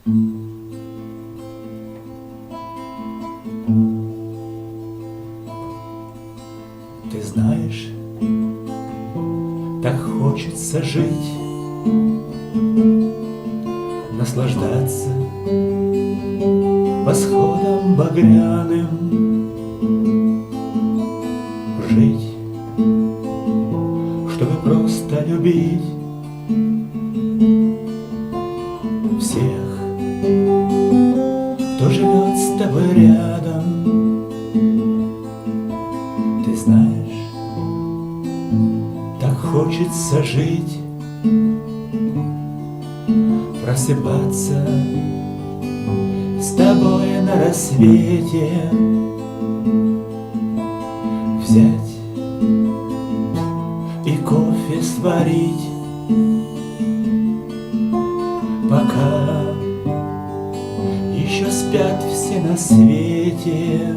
Ты знаешь, так хочется жить, наслаждаться восходом багряным, жить, чтобы просто любить всех, кто живет с тобой рядом. Ты знаешь, так хочется жить, просыпаться с тобой на рассвете, взять и кофе сварить, пока еще спят все на свете.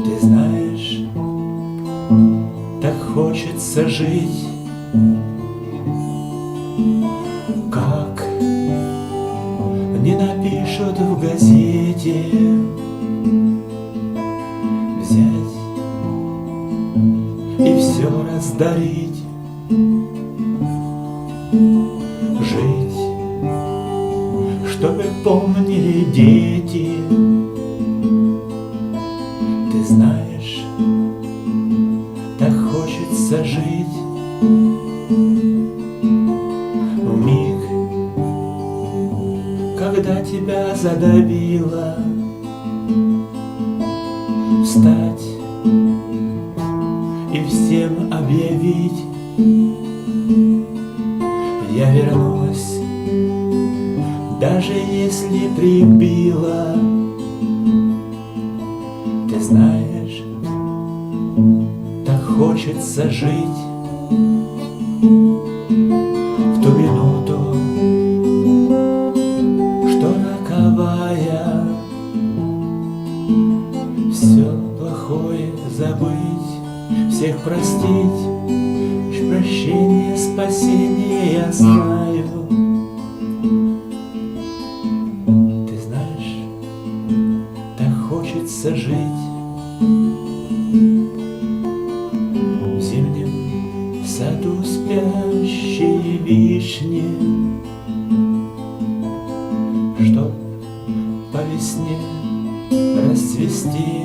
Ты знаешь, так хочется жить, как не напишут в газете, взять и все раздарить, жить, чтобы помнили дети. Ты знаешь, так хочется жить, в миг, когда тебя задавило, встать и всем объявить: я вернусь, даже если прибило. Ты знаешь, так хочется жить в ту минуту, что роковая, все плохое забыть, всех простить, прощение, спасение я знаю. Ты знаешь, так хочется жить в зимнем саду спящей вишни, чтоб по весне расцвести